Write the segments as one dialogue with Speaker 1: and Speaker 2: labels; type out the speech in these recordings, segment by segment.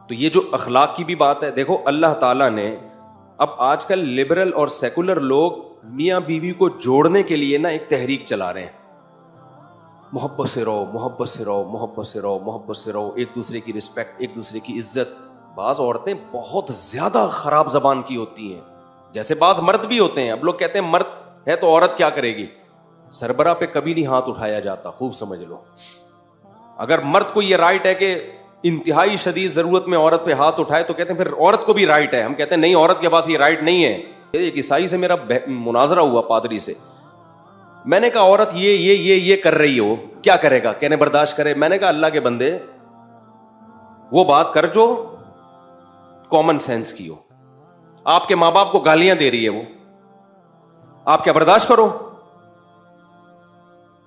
Speaker 1: تو یہ جو اخلاق کی بھی بات ہے، دیکھو اللہ تعالیٰ نے اب آج کل لبرل اور سیکولر لوگ میاں بیوی کو جوڑنے کے لیے نا ایک تحریک چلا رہے ہیں، محبت سے رہو، محبت سے رہو، محبت سے رہو، محبت سے رہو، ایک دوسرے کی رسپیکٹ، ایک دوسرے کی عزت. بعض عورتیں بہت زیادہ خراب زبان کی ہوتی ہیں، جیسے بعض مرد بھی ہوتے ہیں. اب لوگ کہتے ہیں مرد ہے تو عورت کیا کرے گی، سربراہ پہ کبھی نہیں ہاتھ اٹھایا جاتا، خوب سمجھ لو. اگر مرد کو یہ رائٹ ہے کہ انتہائی شدید ضرورت میں عورت پہ ہاتھ اٹھائے تو کہتے ہیں پھر عورت کو بھی رائٹ ہے. ہم کہتے ہیں نہیں، عورت کے پاس یہ رائٹ نہیں ہے. ایک عیسائی سے میرا مناظرہ ہوا، پادری سے. میں نے کہا عورت یہ کر رہی ہو، کیا کرے گا؟ کہنے برداشت کرے. میں نے کہا اللہ کے بندے، وہ بات کر جو کامن سینس کی ہو. آپ کے ماں باپ کو گالیاں دے رہی ہے وہ، آپ کیا برداشت کرو؟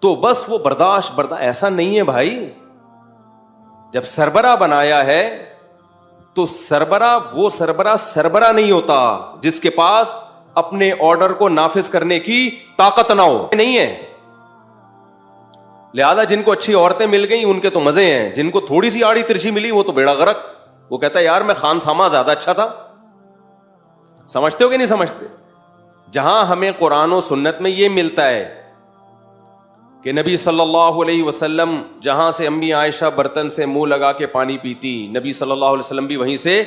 Speaker 1: تو بس وہ برداشت ایسا نہیں ہے بھائی. جب سربراہ بنایا ہے تو وہ سربراہ نہیں ہوتا جس کے پاس اپنے آرڈر کو نافذ کرنے کی طاقت نہ ہو، نہیں ہے. لہذا جن کو اچھی عورتیں مل گئیں ان کے تو مزے ہیں، جن کو تھوڑی سی آڑی ترچھی ملی وہ تو بیڑا غرق. وہ کہتا ہے یار میں خان ساما زیادہ اچھا تھا. سمجھتے ہو کہ نہیں سمجھتے؟ جہاں ہمیں قرآن و سنت میں یہ ملتا ہے کہ نبی صلی اللہ علیہ وسلم جہاں سے امی عائشہ برتن سے منہ لگا کے پانی پیتی، نبی صلی اللہ علیہ وسلم بھی وہیں سے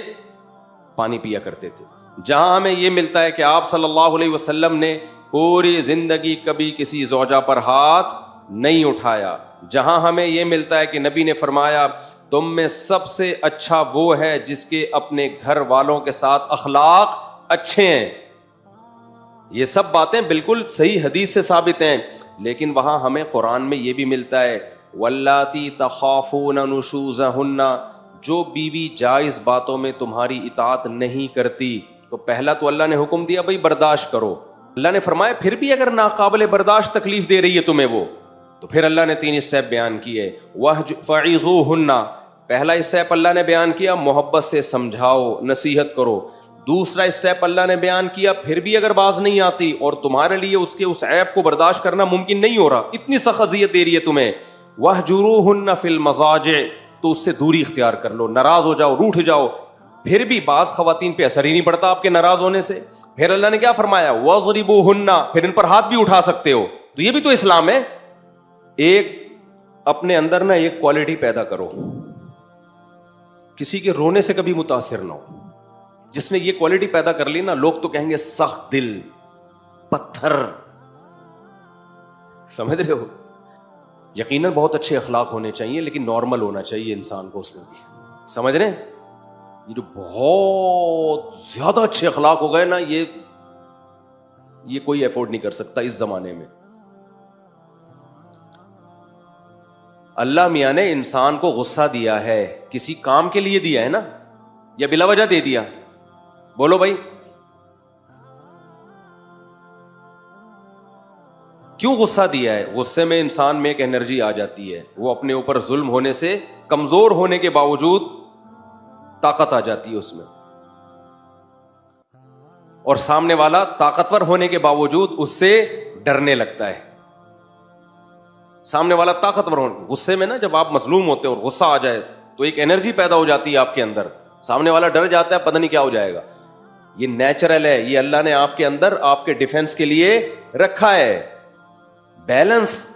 Speaker 1: پانی پیا کرتے تھے. جہاں ہمیں یہ ملتا ہے کہ آپ صلی اللہ علیہ وسلم نے پوری زندگی کبھی کسی زوجہ پر ہاتھ نہیں اٹھایا. جہاں ہمیں یہ ملتا ہے کہ نبی نے فرمایا تم میں سب سے اچھا وہ ہے جس کے اپنے گھر والوں کے ساتھ اخلاق اچھے ہیں. یہ سب باتیں بالکل صحیح حدیث سے ثابت ہیں. لیکن وہاں ہمیں قرآن میں یہ بھی ملتا ہے واللاتی تخافون نشوزہن، جو بیوی جائز باتوں میں تمہاری اطاعت نہیں کرتی. تو پہلا تو اللہ نے حکم دیا بھائی برداشت کرو. اللہ نے فرمایا پھر بھی اگر ناقابل برداشت تکلیف دے رہی ہے تمہیں وہ، تو پھر اللہ نے 3 اسٹیپ بیان کیے. فعظوہن، پہلا اسٹیپ اللہ نے بیان کیا محبت سے سمجھاؤ، نصیحت کرو. دوسرا اسٹیپ اللہ نے بیان کیا پھر بھی اگر باز نہیں آتی اور تمہارے لیے اس کے اس عیب کو برداشت کرنا ممکن نہیں ہو رہا، اتنی سخت اذیت دے رہی ہے تمہیں، وَاهْجُرُوهُنَّ فِي الْمَضَاجِعِ، تو اس سے دوری اختیار کر لو، ناراض ہو جاؤ، روٹھ جاؤ. پھر بھی بعض خواتین پہ اثر ہی نہیں پڑتا آپ کے ناراض ہونے سے. پھر اللہ نے کیا فرمایا وَاضْرِبُوهُنَّ، پھر ان پر ہاتھ بھی اٹھا سکتے ہو. تو یہ بھی تو اسلام ہے. ایک اپنے اندر نا ایک کوالٹی پیدا کرو، کسی کے رونے سے کبھی متاثر نہ ہو. جس نے یہ کوالٹی پیدا کر لی نا، لوگ تو کہیں گے سخت دل، پتھر. سمجھ رہے ہو؟ یقیناً بہت اچھے اخلاق ہونے چاہیے لیکن نارمل ہونا چاہیے انسان کو اس میں بھی. سمجھ رہے ہیں؟ یہ جو بہت زیادہ اچھے اخلاق ہو گئے نا، یہ کوئی افورڈ نہیں کر سکتا اس زمانے میں. اللہ میاں نے انسان کو غصہ دیا ہے کسی کام کے لیے دیا ہے نا، یا بلا وجہ دے دیا؟ بولو بھائی، کیوں غصہ دیا ہے؟ غصے میں انسان میں ایک انرجی آ جاتی ہے، وہ اپنے اوپر ظلم ہونے سے، کمزور ہونے کے باوجود طاقت آ جاتی ہے اس میں، اور سامنے والا طاقتور ہونے کے باوجود اس سے ڈرنے لگتا ہے. سامنے والا طاقتور ہونے، غصے میں نا جب آپ مظلوم ہوتے اور غصہ آ جائے تو ایک انرجی پیدا ہو جاتی ہے آپ کے اندر، سامنے والا ڈر جاتا ہے پتہ نہیں کیا ہو جائے گا. یہ نیچرل ہے، یہ اللہ نے آپ کے اندر آپ کے ڈیفنس کے لیے رکھا ہے. بیلنس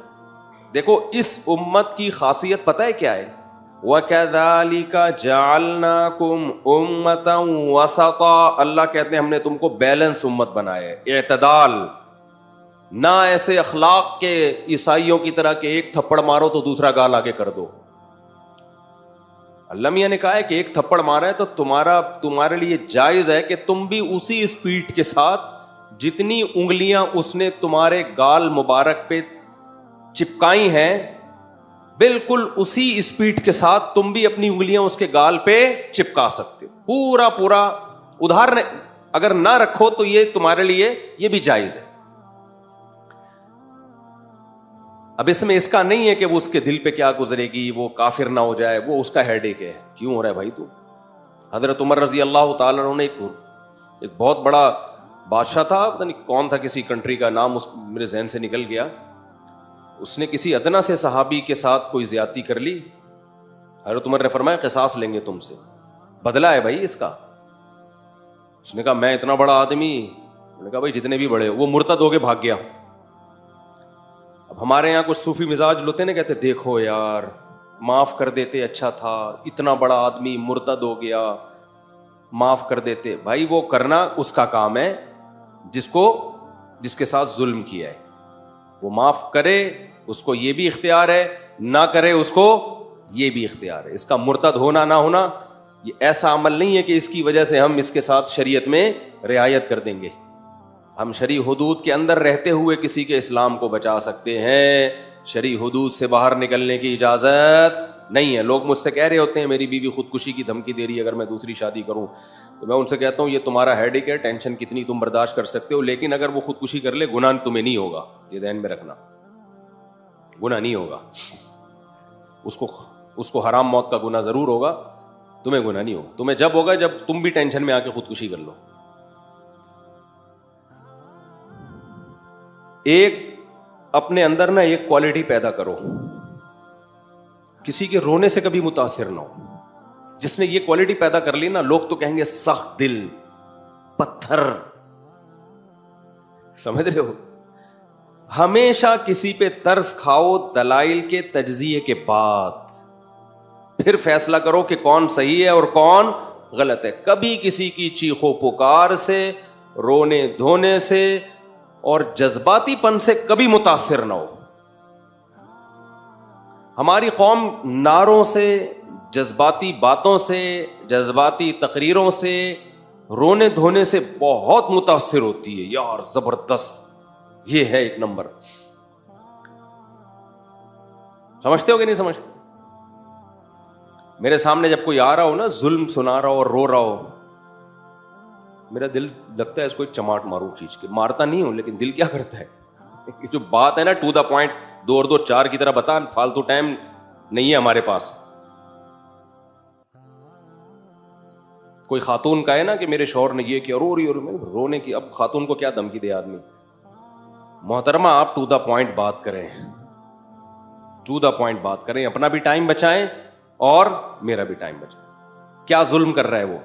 Speaker 1: دیکھو، اس امت کی خاصیت پتہ ہے کیا ہے؟ وَكَذَلِكَ جَعَلْنَاكُمْ أُمَّةً وَسَطًا، اللہ کہتے ہیں ہم نے تم کو بیلنس امت بنایا ہے، اعتدال. نہ ایسے اخلاق کے عیسائیوں کی طرح کہ ایک تھپڑ مارو تو دوسرا گال آگے کر دو. اللہ میاں نے کہا ہے کہ ایک تھپڑ مارا ہے تو تمہارے لیے جائز ہے کہ تم بھی اسی اسپیڈ کے ساتھ جتنی انگلیاں اس نے تمہارے گال مبارک پہ چپکائی ہیں، بالکل اسی اسپیڈ کے ساتھ تم بھی اپنی انگلیاں اس کے گال پہ چپکا سکتے ہو. پورا ادھار اگر نہ رکھو تو یہ تمہارے لیے یہ بھی جائز ہے. اب اس میں اس کا نہیں ہے کہ وہ اس کے دل پہ کیا گزرے گی، وہ کافر نہ ہو جائے، وہ اس کا ہیڈ ایک ہے. کیوں ہو رہا ہے بھائی تو؟ حضرت عمر رضی اللہ تعالیٰ عنہ نے ایک بہت بڑا بادشاہ تھا، پتہ نہیں کون تھا، کسی کنٹری کا نام میرے ذہن سے نکل گیا. اس نے کسی ادنا سے صحابی کے ساتھ کوئی زیادتی کر لی. حضرت عمر نے فرمایا قصاص لیں گے تم سے. بدلہ ہے بھائی اس کا. اس نے کہا میں اتنا بڑا آدمی, انہوں نے کہا بھائی جتنے بھی بڑے, وہ مرتد ہو کے بھاگ گیا. اب ہمارے یہاں کچھ صوفی مزاج ہوتے نا, کہتے دیکھو یار معاف کر دیتے اچھا تھا, اتنا بڑا آدمی مرتد ہو گیا, معاف کر دیتے. بھائی وہ کرنا اس کا کام ہے جس کے ساتھ ظلم کیا ہے, وہ معاف کرے, اس کو یہ بھی اختیار ہے, نہ کرے اس کو یہ بھی اختیار ہے. اس کا مرتد ہونا نہ ہونا یہ ایسا عمل نہیں ہے کہ اس کی وجہ سے ہم اس کے ساتھ شریعت میں رعایت کر دیں گے. ہم شرعی حدود کے اندر رہتے ہوئے کسی کے اسلام کو بچا سکتے ہیں, شرعی حدود سے باہر نکلنے کی اجازت نہیں ہے. لوگ مجھ سے کہہ رہے ہوتے ہیں میری بیوی خودکشی کی دھمکی دے رہی ہے اگر میں دوسری شادی کروں, تو میں ان سے کہتا ہوں یہ تمہارا ہیڈیک ہے, ٹینشن کتنی تم برداشت کر سکتے ہو, لیکن اگر وہ خودکشی کر لے گناہ تمہیں نہیں ہوگا, یہ ذہن میں رکھنا, گناہ نہیں ہوگا. اس کو حرام موت کا گناہ ضرور ہوگا, تمہیں گناہ نہیں ہوگا. تمہیں جب ہوگا جب تم بھی ٹینشن میں آ کے خودکشی کر لو. ایک اپنے اندر نا ایک کوالٹی پیدا کرو, کسی کے رونے سے کبھی متاثر نہ ہو. جس نے یہ کوالٹی پیدا کر لی نا, لوگ تو کہیں گے سخت دل, پتھر, سمجھ رہے ہو. ہمیشہ کسی پہ ترس کھاؤ دلائل کے تجزیے کے بعد, پھر فیصلہ کرو کہ کون صحیح ہے اور کون غلط ہے. کبھی کسی کی چیخو پکار سے, رونے دھونے سے اور جذباتی پن سے کبھی متاثر نہ ہو. ہماری قوم نعروں سے, جذباتی باتوں سے, جذباتی تقریروں سے, رونے دھونے سے بہت متاثر ہوتی ہے. یار زبردست, یہ ہے ایک نمبر. سمجھتے ہو کہ نہیں سمجھتے؟ میرے سامنے جب کوئی آ رہا ہو نا, ظلم سنا رہا ہو اور رو رہا ہو, میرا دل لگتا ہے اس کو ایک چماٹ ماروں کھینچ کے. مارتا نہیں ہوں لیکن دل کیا کرتا ہے, جو بات ہے نا ٹو دا پوائنٹ, 2 اور 2 4 کی طرح بتا, فالتو ٹائم نہیں ہے ہمارے پاس. کوئی خاتون کا ہے نا کہ میرے شوہر نے یہ کیا, رو رہی, اور رونے کی, اب خاتون کو کیا دھمکی دے آدمی. محترمہ آپ ٹو دا پوائنٹ بات کریں, ٹو دا پوائنٹ بات کریں, اپنا بھی ٹائم بچائیں اور میرا بھی ٹائم بچائیں. کیا ظلم کر رہا ہے وہ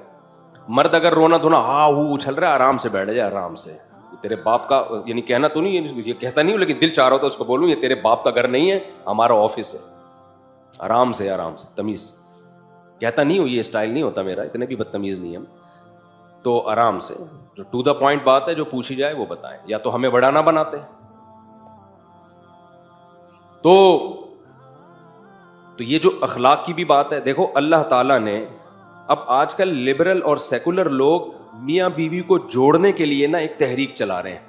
Speaker 1: مرد؟ اگر رونا دھونا ہاں وہ اچھل رہا ہے, آرام سے بیٹھ جائے, آرام سے. تیرے باپ کا, یعنی کہنا تو نہیں, یہ کہتا نہیں ہوں لیکن دل چاہ رہا ہوتا اس کو بولوں, یہ تیرے باپ کا گھر نہیں ہے, ہمارا آفس ہے, آرام سے, آرام سے, تمیز. کہتا نہیں ہوں, یہ اسٹائل نہیں ہوتا میرا, اتنے بھی بدتمیز نہیں ہم. تو آرام سے, جو ٹو دا پوائنٹ بات ہے جو پوچھی جائے وہ بتائیں, یا تو ہمیں بڑا نہ بناتے. تو یہ جو اخلاق کی بھی بات ہے, دیکھو اللہ تعالیٰ نے اب آج کل لبرل اور سیکولر لوگ میاں بیوی کو جوڑنے کے لیے نا ایک تحریک چلا رہے ہیں,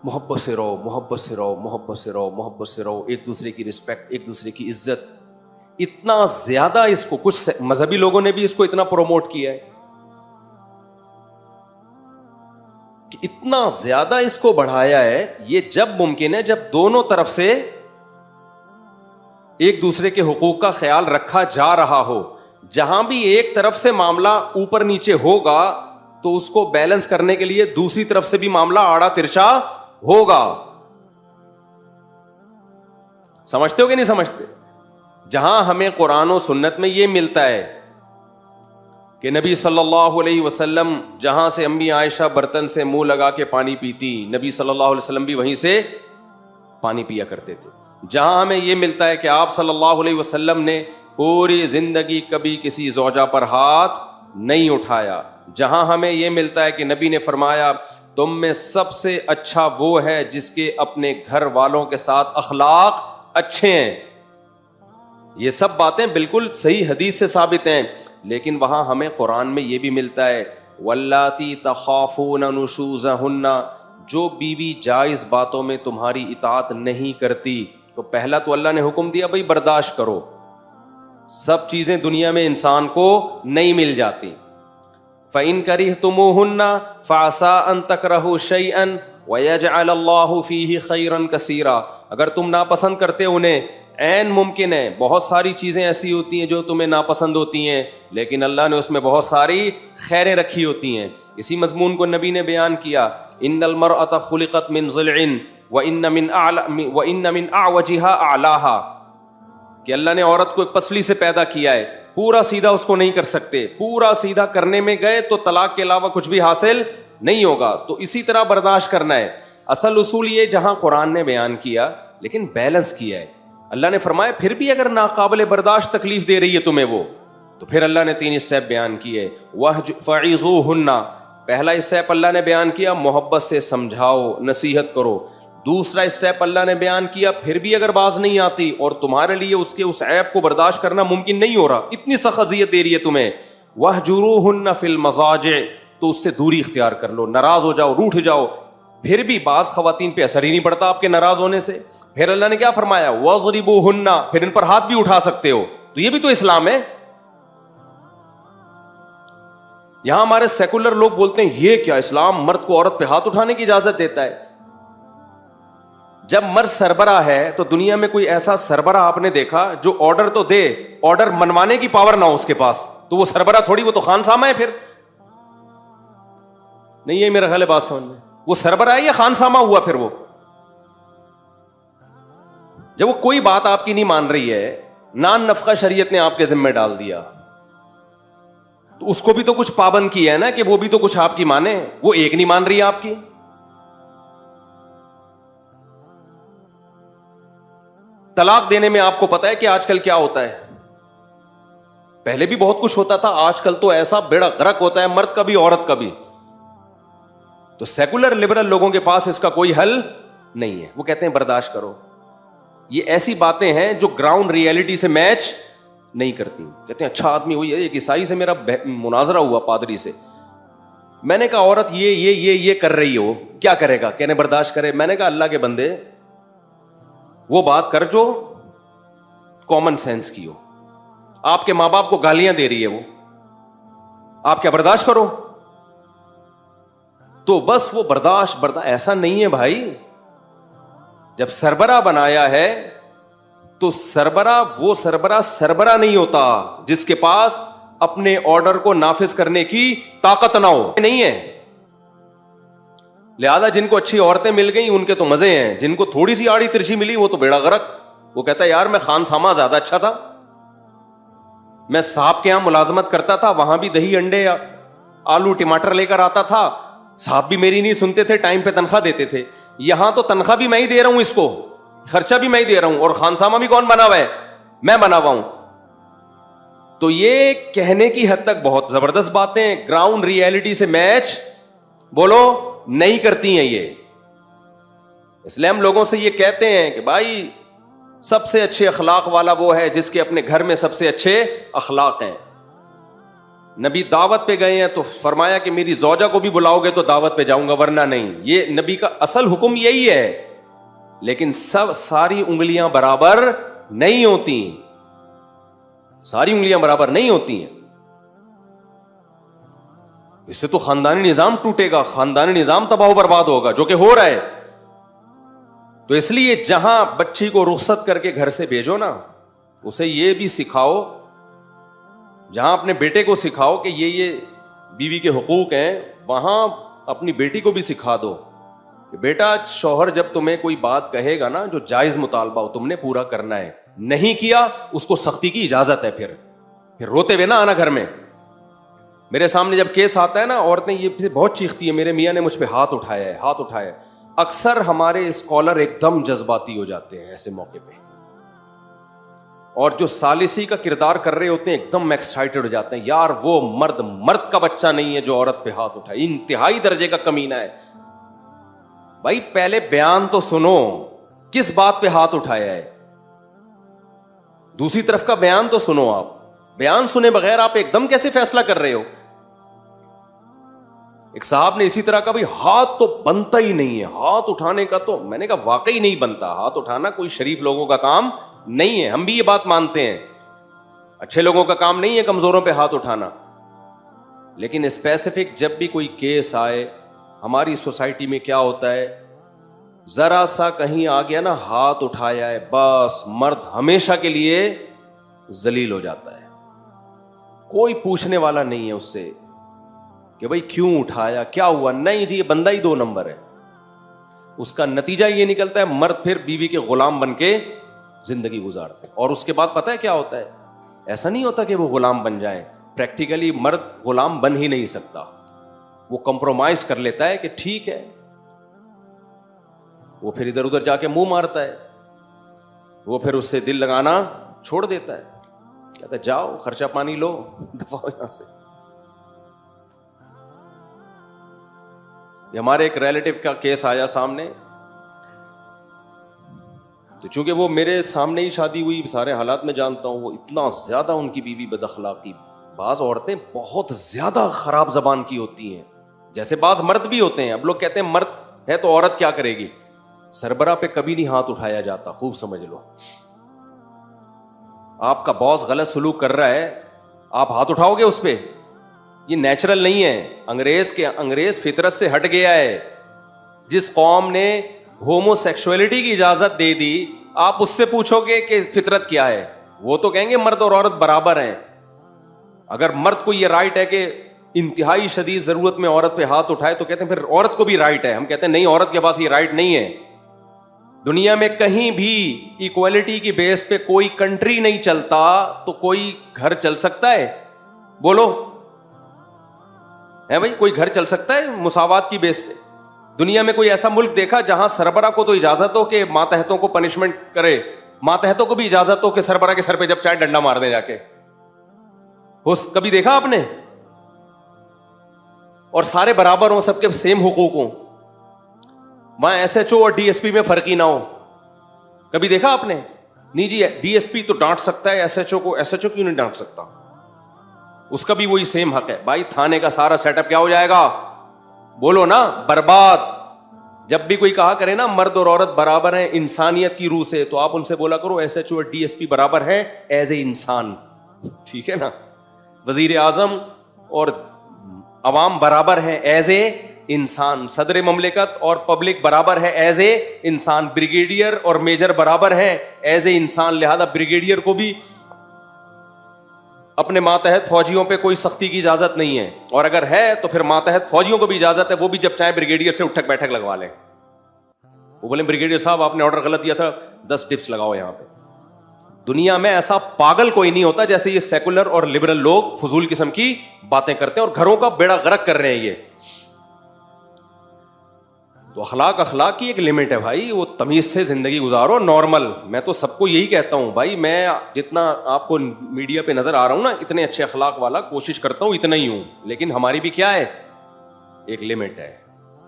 Speaker 1: محبت سے رہو, محبت سے رہو, محبت سے رہو, محبت سے رہو, ایک دوسرے کی رسپیکٹ, ایک دوسرے کی عزت. اتنا زیادہ اس کو کچھ مذہبی لوگوں نے بھی اس کو اتنا پروموٹ کیا ہے کہ اتنا زیادہ اس کو بڑھایا ہے. یہ جب ممکن ہے جب دونوں طرف سے ایک دوسرے کے حقوق کا خیال رکھا جا رہا ہو. جہاں بھی ایک طرف سے معاملہ اوپر نیچے ہوگا تو اس کو بیلنس کرنے کے لیے دوسری طرف سے بھی معاملہ آڑا ترچھا ہوگا. سمجھتے ہو کہ نہیں سمجھتے؟ جہاں ہمیں قرآن و سنت میں یہ ملتا ہے کہ نبی صلی اللہ علیہ وسلم جہاں سے امی عائشہ برتن سے منہ لگا کے پانی پیتی, نبی صلی اللہ علیہ وسلم بھی وہیں سے پانی پیا کرتے تھے. جہاں ہمیں یہ ملتا ہے کہ آپ صلی اللہ علیہ وسلم نے پوری زندگی کبھی کسی زوجہ پر ہاتھ نہیں اٹھایا. جہاں ہمیں یہ ملتا ہے کہ نبی نے فرمایا تم میں سب سے اچھا وہ ہے جس کے اپنے گھر والوں کے ساتھ اخلاق اچھے ہیں. یہ سب باتیں بالکل صحیح حدیث سے ثابت ہیں. لیکن وہاں ہمیں قرآن میں یہ بھی ملتا ہے واللاتی تخافون نشوزہن, جو بیوی جائز باتوں میں تمہاری اطاعت نہیں کرتی, تو پہلا تو اللہ نے حکم دیا بھائی برداشت کرو, سب چیزیں دنیا میں انسان کو نہیں مل جاتی. فَإِن كَرِهْتُمُوهُنَّ فَعَسَىٰ أَن تَكْرَهُوا شَيْئًا وَيَجْعَلَ اللَّهُ فِيهِ خَيْرًا كَثِيرًا. اگر تم ناپسند کرتے انہیں, عین ممکن ہے بہت ساری چیزیں ایسی ہوتی ہیں جو تمہیں ناپسند ہوتی ہیں, لیکن اللہ نے اس میں بہت ساری خیریں رکھی ہوتی ہیں. اسی مضمون کو نبی نے بیان کیا, إِنَّ الْمَرْأَةَ خُلِقَتْ مِنْ ضِلْعٍ وَإِنَّ مِنْ أَعْوَجِهَا أَعْلَاهَا, کہ اللہ نے عورت کو ایک پسلی سے پیدا کیا ہے, پورا سیدھا اس کو نہیں کر سکتے. پورا سیدھا کرنے میں گئے تو طلاق کے علاوہ کچھ بھی حاصل نہیں ہوگا. تو اسی طرح برداشت کرنا ہے. اصل اصول یہ جہاں قرآن نے بیان کیا لیکن بیلنس کیا ہے. اللہ نے فرمایا پھر بھی اگر ناقابل برداشت تکلیف دے رہی ہے تمہیں وہ, تو پھر اللہ نے 3 اسٹیپ بیان کیے. فَعِظُوهُنَّ, پہلا اسٹیپ اللہ نے بیان کیا محبت سے سمجھاؤ, نصیحت کرو. دوسرا اسٹیپ اللہ نے بیان کیا پھر بھی اگر باز نہیں آتی اور تمہارے لیے اس کے اس عیب کو برداشت کرنا ممکن نہیں ہو رہا, اتنی سخت اذیت دے رہی ہے تمہیں, وَاهْجُرُوهُنَّ فِي الْمَضَاجِعِ, تو اس سے دوری اختیار کر لو, ناراض ہو جاؤ, روٹھ جاؤ. پھر بھی بعض خواتین پہ اثر ہی نہیں پڑتا آپ کے ناراض ہونے سے. پھر اللہ نے کیا فرمایا, وَاضْرِبُوهُنَّ, پھر ان پر ہاتھ بھی اٹھا سکتے ہو. تو یہ بھی تو اسلام ہے. یہاں ہمارے سیکولر لوگ بولتے ہیں یہ کیا اسلام مرد کو عورت پہ ہاتھ اٹھانے کی اجازت دیتا ہے. جب مرد سربراہ ہے تو دنیا میں کوئی ایسا سربراہ آپ نے دیکھا جو آرڈر تو دے, آرڈر منوانے کی پاور نہ ہو اس کے پاس, تو وہ سربراہ تھوڑی, وہ تو خان سامہ ہے. پھر نہیں, یہ میرا خیال ہے بات سمجھ میں, وہ سربراہ ہے یا خان سامہ ہوا پھر وہ. جب وہ کوئی بات آپ کی نہیں مان رہی ہے, نان نفقہ شریعت نے آپ کے ذمہ ڈال دیا, تو اس کو بھی تو کچھ پابند کیا ہے نا کہ وہ بھی تو کچھ آپ کی مانے. وہ ایک نہیں مان رہی آپ کی. طلاق دینے میں آپ کو پتا ہے کہ آج کل کیا ہوتا ہے, پہلے بھی بہت کچھ ہوتا تھا, آج کل تو ایسا بیڑا غرق ہوتا ہے مرد کا بھی عورت کا بھی. تو سیکولر لبرل لوگوں کے پاس اس کا کوئی حل نہیں ہے. وہ کہتے ہیں برداشت کرو. یہ ایسی باتیں ہیں جو گراؤنڈ ریئلٹی سے میچ نہیں کرتی. کہتے ہیں اچھا آدمی ہوئی ہے, ایک عیسائی سے میرا مناظرہ ہوا, پادری سے. میں نے کہا عورت یہ کر رہی ہو, کیا کرے گا؟ کہنے برداشت کرے. میں نے کہا اللہ کے بندے وہ بات کر جو کامن سینس کی ہو. آپ کے ماں باپ کو گالیاں دے رہی ہے وہ, آپ کیا برداشت کرو؟ تو بس وہ برداشت ایسا نہیں ہے بھائی. جب سربراہ بنایا ہے تو وہ سربراہ نہیں ہوتا جس کے پاس اپنے آرڈر کو نافذ کرنے کی طاقت نہ ہو, نہیں ہے. لہذا جن کو اچھی عورتیں مل گئیں ان کے تو مزے ہیں, جن کو تھوڑی سی آڑی ترچھی ملی وہ تو بیڑا غرق. وہ کہتا ہے یار میں خان سامہ زیادہ اچھا تھا, میں صاحب کے یہاں ملازمت کرتا تھا, وہاں بھی دہی انڈے آلو ٹماٹر لے کر آتا تھا, صاحب بھی میری نہیں سنتے تھے, ٹائم پہ تنخواہ دیتے تھے. یہاں تو تنخواہ بھی میں ہی دے رہا ہوں, اس کو خرچہ بھی میں ہی دے رہا ہوں, اور خانسامہ بھی کون بنا ہوا ہے؟ میں بنا ہوا ہوں. تو یہ کہنے کی حد تک بہت زبردست باتیں گراؤنڈ ریئلٹی سے میچ بولو نہیں کرتی ہیں یہ. اس لیے ہم لوگوں سے یہ کہتے ہیں کہ بھائی سب سے اچھے اخلاق والا وہ ہے جس کے اپنے گھر میں سب سے اچھے اخلاق ہیں. نبی دعوت پہ گئے ہیں تو فرمایا کہ میری زوجہ کو بھی بلاؤ گے تو دعوت پہ جاؤں گا, ورنہ نہیں. یہ نبی کا اصل حکم یہی ہے. لیکن ساری انگلیاں برابر نہیں ہوتی, ساری انگلیاں برابر نہیں ہوتی ہیں. اس سے تو خاندانی نظام ٹوٹے گا, خاندانی نظام تباہ و برباد ہوگا, جو کہ ہو رہا ہے. تو اس لیے جہاں بچی کو رخصت کر کے گھر سے بھیجو نا, اسے یہ بھی سکھاؤ, جہاں اپنے بیٹے کو سکھاؤ کہ یہ بیوی کے حقوق ہیں, وہاں اپنی بیٹی کو بھی سکھا دو کہ بیٹا شوہر جب تمہیں کوئی بات کہے گا نا جو جائز مطالبہ ہو, تم نے پورا کرنا ہے, نہیں کیا اس کو سختی کی اجازت ہے. پھر روتے ہوئے نا آنا گھر میں. میرے سامنے جب کیس آتا ہے نا, عورتیں یہ بہت چیختی ہیں میرے میاں نے مجھ پہ ہاتھ اٹھایا ہے. اکثر ہمارے اسکالر ایک دم جذباتی ہو جاتے ہیں ایسے موقع پہ, اور جو ثالثی کا کردار کر رہے ہوتے ہیں ایک دم ایکسائٹڈ ہو جاتے ہیں, یار وہ مرد کا بچہ نہیں ہے جو عورت پہ ہاتھ اٹھائے, انتہائی درجے کا کمینہ ہے. بھائی پہلے بیان تو سنو, کس بات پہ ہاتھ اٹھایا ہے, دوسری طرف کا بیان تو سنو. آپ بیان سنے بغیر آپ ایک دم کیسے فیصلہ کر رہے ہو؟ ایک صاحب نے اسی طرح کا, بھائی ہاتھ تو بنتا ہی نہیں ہے, ہاتھ اٹھانے کا تو, میں نے کہا واقعی نہیں بنتا, ہاتھ اٹھانا کوئی شریف لوگوں کا کام نہیں ہے. ہم بھی یہ بات مانتے ہیں, اچھے لوگوں کا کام نہیں ہے کمزوروں پہ ہاتھ اٹھانا. لیکن اسپیسیفک جب بھی کوئی کیس آئے, ہماری سوسائٹی میں کیا ہوتا ہے, ذرا سا کہیں آ گیا نا ہاتھ اٹھایا ہے, بس مرد ہمیشہ کے لیے ذلیل ہو جاتا ہے. کوئی پوچھنے والا نہیں ہے اس سے کہ بھائی کیوں اٹھایا, کیا ہوا, نہیں جی یہ بندہ ہی 2 نمبر ہے. اس کا نتیجہ یہ نکلتا ہے مرد پھر بیوی کے غلام بن کے زندگی گزارتے ہیں. اور اس کے بعد پتہ ہے کیا ہوتا ہے, ایسا نہیں ہوتا کہ وہ غلام بن جائیں. پریکٹیکلی مرد غلام بن ہی نہیں سکتا, وہ کمپرومائز کر لیتا ہے کہ ٹھیک ہے, وہ پھر ادھر ادھر جا کے منہ مارتا ہے, وہ پھر اس سے دل لگانا چھوڑ دیتا ہے, کہتا ہے جاؤ خرچہ پانی لو, دفعہ یہاں سے. ہمارے ایک ریلیٹیو کا کیس آیا سامنے, تو چونکہ وہ میرے سامنے ہی شادی ہوئی, سارے حالات میں جانتا ہوں, وہ اتنا زیادہ ان کی بیوی بد اخلاقی, بعض عورتیں بہت زیادہ خراب زبان کی ہوتی ہیں, جیسے بعض مرد بھی ہوتے ہیں. اب لوگ کہتے ہیں مرد ہے تو عورت کیا کرے گی, سربراہ پہ کبھی نہیں ہاتھ اٹھایا جاتا, خوب سمجھ لو. آپ کا باس غلط سلوک کر رہا ہے, آپ ہاتھ اٹھاؤ گے اس پہ؟ یہ نیچرل نہیں ہے. انگریز فطرت سے ہٹ گیا ہے. جس قوم نے ہومو سیکشولیٹی کی اجازت دے دی, آپ اس سے پوچھو گے کہ فطرت کیا ہے, وہ تو کہیں گے مرد اور عورت برابر ہیں. اگر مرد کو یہ رائٹ ہے کہ انتہائی شدید ضرورت میں عورت پہ ہاتھ اٹھائے, تو کہتے ہیں پھر عورت کو بھی رائٹ ہے. ہم کہتے ہیں نہیں, عورت کے پاس یہ رائٹ نہیں ہے. دنیا میں کہیں بھی ایکوالٹی کی بیس پہ کوئی کنٹری نہیں چلتا, تو کوئی گھر چل سکتا ہے؟ بولو ہے بھائی, کوئی گھر چل سکتا ہے مساوات کی بیس پہ؟ دنیا میں کوئی ایسا ملک دیکھا جہاں سربراہ کو تو اجازت ہو کہ ماتحتوں کو پنشمنٹ کرے, ماتحتوں کو بھی اجازت ہو کہ سربراہ کے سر پہ جب چاہے ڈنڈا مار دیں جا کے؟ کبھی دیکھا آپ نے؟ اور سارے برابر ہوں, سب کے سیم حقوق ہوں, وہاں ایس ایچ او اور ڈی ایس پی میں فرق ہی نہ ہو. کبھی دیکھا آپ نے؟ نہیں جی, ڈی ایس پی تو ڈانٹ سکتا ہے ایس ایچ او کو, ایس ایچ او کیوں نہیں ڈانٹ سکتا؟ اس کا بھی وہی سیم حق ہے. بھائی تھانے کا سارا سیٹ اپ کیا ہو جائے گا؟ بولو نا, برباد. جب بھی کوئی کہا کرے نا مرد اور عورت برابر ہیں انسانیت کی روح سے, تو آپ ان سے بولا کرو ایس ایچ او اور ڈی ایس پی برابر ہے ایز اے انسان, ٹھیک ہے نا. وزیر اعظم اور عوام برابر ہیں ایز اے انسان, صدر مملکت اور پبلک برابر ہے ایز اے انسان, بریگیڈیئر اور میجر برابر ہیں ایز اے انسان. لہذا بریگیڈیئر کو بھی اپنے ماتحت فوجیوں پہ کوئی سختی کی اجازت نہیں ہے, اور اگر ہے تو پھر ماتحت فوجیوں کو بھی اجازت ہے, وہ بھی جب چاہے بریگیڈیئر سے اٹھک بیٹھک لگوا لیں. وہ بولیں بریگیڈیئر صاحب آپ نے آرڈر غلط دیا تھا, 10 ٹپس لگاؤ یہاں پہ. دنیا میں ایسا پاگل کوئی نہیں ہوتا جیسے یہ سیکولر اور لبرل لوگ فضول قسم کی باتیں کرتے ہیں اور گھروں کا بیڑا غرق کر رہے ہیں. یہ تو اخلاق کی ایک لمٹ ہے بھائی, وہ تمیز سے زندگی گزارو نارمل. میں تو سب کو یہی کہتا ہوں بھائی, میں جتنا آپ کو میڈیا پہ نظر آ رہا ہوں نا, اتنے اچھے اخلاق والا کوشش کرتا ہوں اتنا ہی ہوں, لیکن ہماری بھی کیا ہے, ایک لمٹ ہے.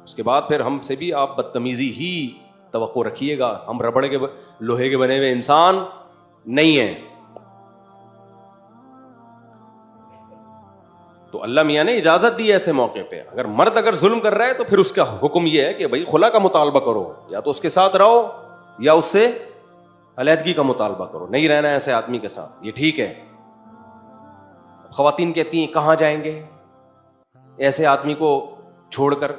Speaker 1: اس کے بعد پھر ہم سے بھی آپ بدتمیزی ہی توقع رکھیے گا. ہم ربڑ کے لوہے کے بنے ہوئے انسان نہیں ہیں. تو اللہ میاں نے اجازت دی ایسے موقع پہ. اگر مرد ظلم کر رہا ہے تو پھر اس کا حکم یہ ہے کہ بھائی خلا کا مطالبہ کرو, یا تو اس کے ساتھ رہو یا اس سے علیحدگی کا مطالبہ کرو. نہیں رہنا ایسے آدمی کے ساتھ, یہ ٹھیک ہے. خواتین کہتی ہیں کہاں جائیں گے ایسے آدمی کو چھوڑ کر.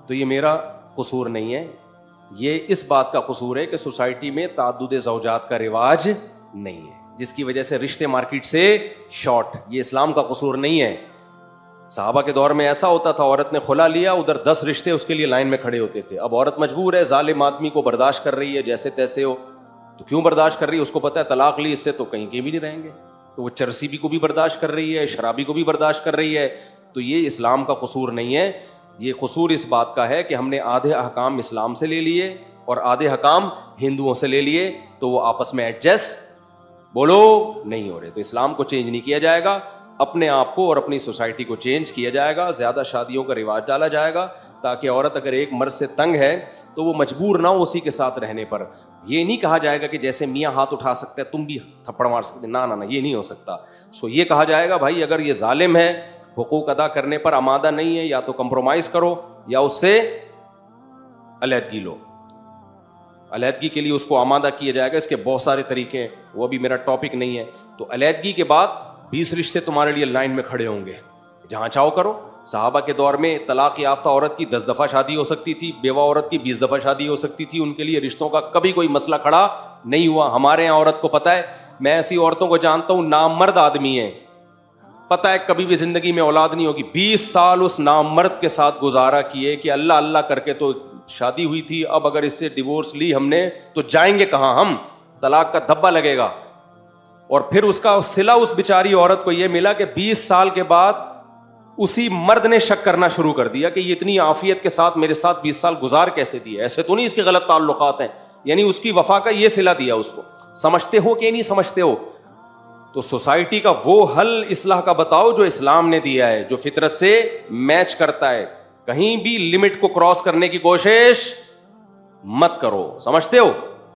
Speaker 1: تو یہ میرا قصور نہیں ہے, یہ اس بات کا قصور ہے کہ سوسائٹی میں تعدد زوجات کا رواج نہیں ہے, جس کی وجہ سے رشتے مارکیٹ سے شارٹ. یہ اسلام کا قصور نہیں ہے. صحابہ کے دور میں ایسا ہوتا تھا, عورت نے خلا لیا, ادھر 10 رشتے اس کے لیے لائن میں کھڑے ہوتے تھے. اب عورت مجبور ہے, ظالم آدمی کو برداشت کر رہی ہے جیسے تیسے ہو. تو کیوں برداشت کر رہی ہے؟ اس کو پتا ہے طلاق لی اس سے تو کہیں کے بھی نہیں رہیں گے, تو وہ چرسی بھی کو بھی برداشت کر رہی ہے, شرابی کو بھی برداشت کر رہی ہے. تو یہ اسلام کا قصور نہیں ہے. یہ قصور اس بات کا ہے کہ ہم نے آدھے احکام اسلام سے لے لیے اور آدھے حکام ہندوؤں سے لے لیے, تو وہ آپس میں ایڈجسٹ بولو نہیں ہو رہے. تو اسلام کو چینج نہیں کیا جائے گا, اپنے آپ کو اور اپنی سوسائٹی کو چینج کیا جائے گا. زیادہ شادیوں کا رواج ڈالا جائے گا تاکہ عورت اگر ایک مرد سے تنگ ہے تو وہ مجبور نہ ہو اسی کے ساتھ رہنے پر. یہ نہیں کہا جائے گا کہ جیسے میاں ہاتھ اٹھا سکتے تم بھی تھپڑ مار سکتے, نہ یہ نہیں ہو سکتا. سو یہ کہا جائے گا بھائی اگر یہ ظالم ہے, حقوق ادا کرنے پر آمادہ نہیں ہے, یا تو کمپرومائز کرو یا اس سے علیحدگی لو. علیحدگی کے لیے اس کو آمادہ کیا جائے گا. اس کے بہت سارے طریقے ہیں, وہ بھی میرا ٹاپک نہیں ہے. تو علیحدگی کے بعد 20 رشتے تمہارے لیے لائن میں کھڑے ہوں گے, جہاں چاہو کرو. صحابہ کے دور میں طلاق یافتہ عورت کی 10 دفعہ شادی ہو سکتی تھی, بیوہ عورت کی 20 دفعہ شادی ہو سکتی تھی. ان کے لیے رشتوں کا کبھی کوئی مسئلہ کھڑا نہیں ہوا. ہمارے یہاں عورت کو پتہ ہے, میں ایسی عورتوں کو جانتا ہوں نامرد آدمی ہیں, پتہ ہے کبھی بھی زندگی میں اولاد نہیں ہوگی, 20 سال اس نامرد کے ساتھ گزارا کیے کہ اللہ اللہ کر کے تو شادی ہوئی تھی, اب اگر اس سے ڈیورس لی ہم نے تو جائیں گے کہاں ہم, طلاق کا دھبا لگے گا. اور پھر اس کا صلہ اس بیچاری عورت کو یہ ملا کہ 20 سال کے بعد اسی مرد نے شک کرنا شروع کر دیا کہ یہ اتنی عافیت کے ساتھ میرے ساتھ 20 سال گزار کیسے دیے, ایسے تو نہیں اس کے غلط تعلقات ہیں, یعنی اس کی وفا کا یہ صلہ دیا اس کو. سمجھتے ہو کہ نہیں سمجھتے ہو؟ تو سوسائٹی کا وہ حل اصلاح کا بتاؤ جو اسلام نے دیا ہے, جو فطرت سے میچ کرتا ہے. کہیں بھی لمٹ کو کراس کرنے کی کوشش مت کرو. سمجھتے ہو؟